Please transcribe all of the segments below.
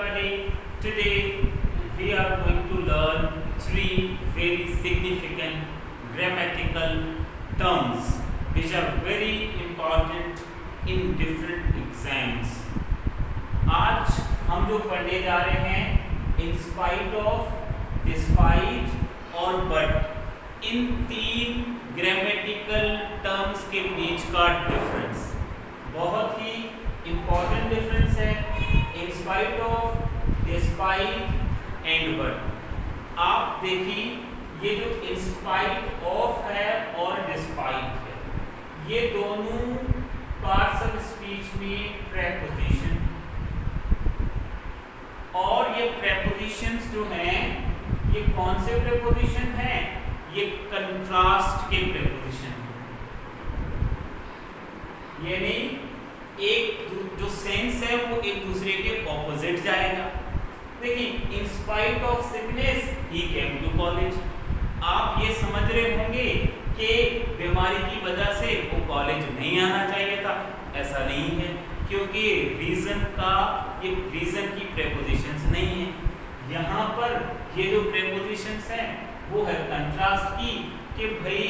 everybody. Today we are going to learn three very significant grammatical terms which are very important in different exams. आज हम जो पढ़ने जा रहे हैं in spite of, despite और but, इन तीन ग्रामेटिकल टर्म्स के बीच का डिफरेंस बहुत ही इम्पॉर्टेंट डिफरेंस है. In spite of, despite and but. आप देखिए ये जो इन स्पाइट ऑफ है और डिस्पाइट है, ये दोनों पार्ट्स ऑफ स्पीच में प्रेपोजिशन, और ये प्रेपोजिशंस जो हैं ये कौन से प्रेपोजिशन हैं? ये कंट्रास्ट के प्रेपोजिशन, यानी एक जो सेंस है वो एक दूसरे के ऑपोजिट जाएगा. देखिए, in spite of sickness he came to college. आप ये समझ रहे होंगे कि बीमारी की वजह से वो कॉलेज नहीं आना चाहिए था. ऐसा नहीं है, क्योंकि रीजन की प्रेपोजिशंस नहीं है. यहाँ पर ये जो प्रेपोजिशंस हैं वो है कंट्रास्ट की, कि भाई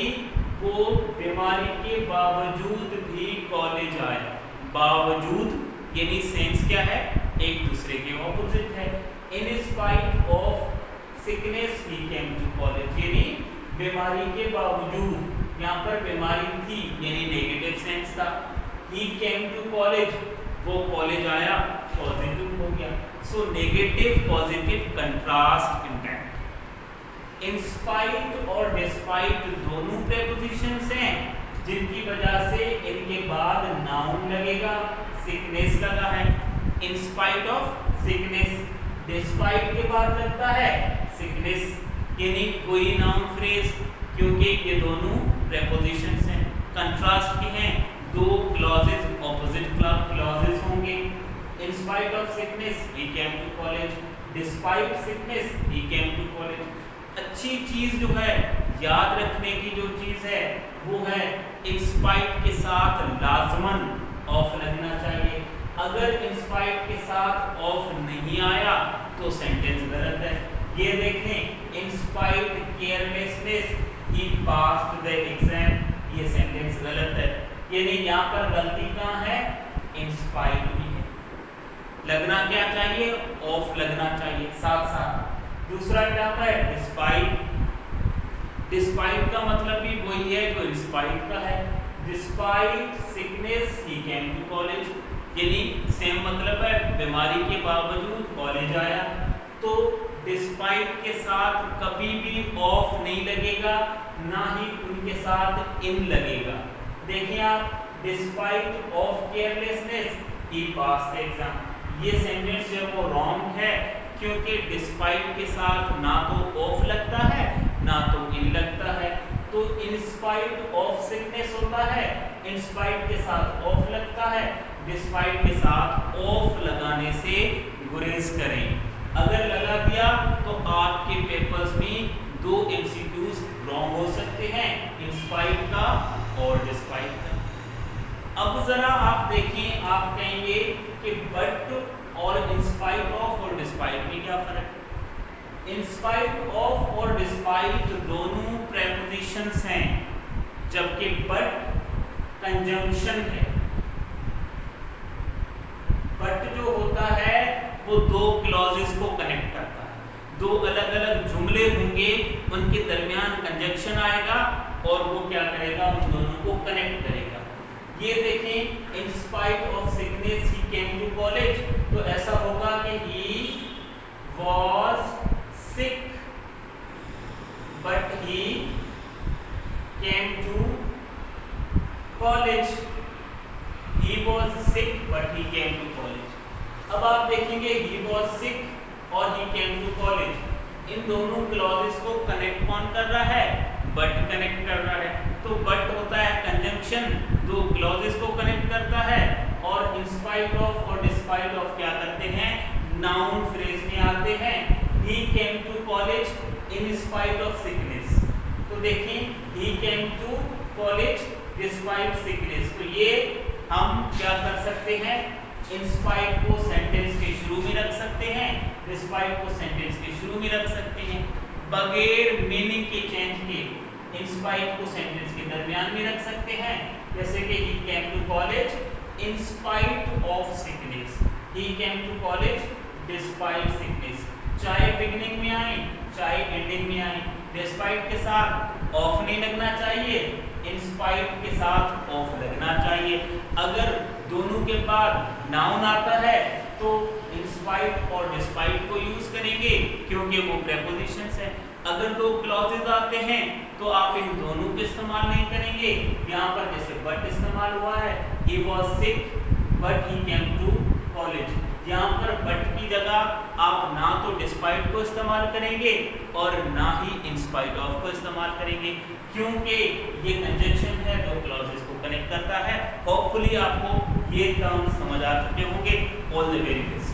वो बीमारी के बावजूद भी कॉलेज आया. बावजूद यानी सेंस क्या है? एक दूसरे के ऑपोजिट है. In spite of sickness he came to college, यानी बीमारी के बावजूद, यहाँ पर बीमारी थी यानी नेगेटिव सेंस था. ही केम टू कॉलेज, वो कॉलेज आया, पॉजिटिव हो गया. So negative positive contrast intact. In spite और डिस्पाइट दोनों प्रेपोजिशंस हैं जिनकी वजह से इनके बाद नाउन लगेगा. सिकनेस लगा है in spite of sickness, despite के बाद लगता है सिकनेस, यानी कोई नाउन फ्रेज, क्योंकि ये दोनों प्रेपोजिशंस हैं, कंट्रास्ट की हैं. दो क्लॉजेस, ऑपोजिट क्लॉजेस होंगे. In spite of sickness he came to college, despite sickness he came to college. अच्छी चीज जो है, याद रखने की जो चीज है वो है इन स्पाइट के साथ लाजमन ऑफ लगना चाहिए. अगर इन स्पाइट के साथ ऑफ नहीं आया तो सेंटेंस गलत है. ये देखें, in spite carelessness he passed the exam, ये सेंटेंस गलत है. यानी यहाँ पर गलती कहाँ है? इन स्पाइट भी है. लगना क्या चाहिए? ऑफ लगना चाहिए साथ साथ. दूसरा टर्म है डिस्पाइट. डिस्पाइट का मतलब भी वही है जो इंस्पाइट का है. Despite sickness he came to college, यानी सेम मतलब है, बीमारी के बावजूद कॉलेज आया. तो डिस्पाइट के साथ कभी भी ऑफ नहीं लगेगा, ना ही उनके साथ इन लगेगा. देखिए आप, despite of carelessness he pass the exam, ये सेंटेंस जो वो रॉन्ग है, क्योंकि डिस्पाइट के साथ ना तो ऑफ लगता है ना तो इन लगता है. तो इन स्पाइट ऑफ सिकनेस होता है, इन स्पाइट के साथ ऑफ लगता है. डिस्पाइट के साथ ऑफ लगाने से गुरेज करें. अगर लगा दिया तो आपके पेपर्स में दो एमसीक्यूज रॉन्ग हो सकते हैं, इन स्पाइट का और डिस्पाइट का. अब जरा आप देखिए, आप कहेंगे कि बट और इन स्पाइट ऑफ और डिस्पाइट में क्या फर्क है? इन स्पाइट ऑफ और डिस्पाइट दोनों प्रेपोजिशंस हैं, जबकि बट कंजंक्शन है. बट जो होता है वो दो क्लॉजेस को कनेक्ट करता है. दो अलग अलग जुमले होंगे, उनके दरमियान कंजंक्शन आएगा और वो क्या करेगा? उन दोनों को कनेक्ट करेगा. ये देखें, in spite of sickness he came to college, तो ऐसा होगा कि he was sick but he came to college. He was sick but he came to college. अब आप देखेंगे, ही वॉज सिक और ही केम टू कॉलेज, इन दोनों क्लॉजेस को कनेक्ट कौन कर रहा है? बट कनेक्ट कर रहा है. तो बट होता है कंजंक्शन, दो क्लॉजेस को कनेक्ट करता है. और इन स्पाइट ऑफ और डिस्पाइट ऑफ क्या करते हैं? नाउन फ्रेज में आते हैं. He came to college in spite of sickness. तो देखिए, he came to college despite sickness. तो ये हम क्या कर सकते हैं? इन स्पाइट को सेंटेंस के शुरू में रख सकते हैं डिस्पाइट को सेंटेंस के शुरू में रख सकते हैं, बगैर मीनिंग के चेंज के इंस्पाइट को सेंटेंस के दरमियान में रख सकते हैं, जैसे कि he came to college in spite of sickness, he came to college despite sickness, चाहे बिगनिंग में आए चाहे एंडिंग में आए, डिस्पाइट के साथ ऑफ नहीं लगना चाहिए, इंस्पाइट के साथ ऑफ लगना चाहिए। अगर दोनों के बाद नाउन आता है तो इंस्पाइट और डिस्पाइट को यूज करेंगे क्योंकि वो प्रेपोजिशंस है। अगर दो क्लॉजेज आते हैं तो आप इन दोनों को इस्तेमाल नहीं करेंगे। यहाँ पर जैसे बट इस्तेमाल हुआ है, he was sick but he came to college, यहाँ पर बट की जगह आप ना तो डिस्पाइट को इस्तेमाल करेंगे और ना ही इंस्पाइट ऑफ को इस्तेमाल करेंगे, क्योंकि ये कंजंक्शन है, दो क्लॉजेस को कनेक्ट करता है। होपफुली आपको ये टर्म समझ आ चुके होंगे। All the very best.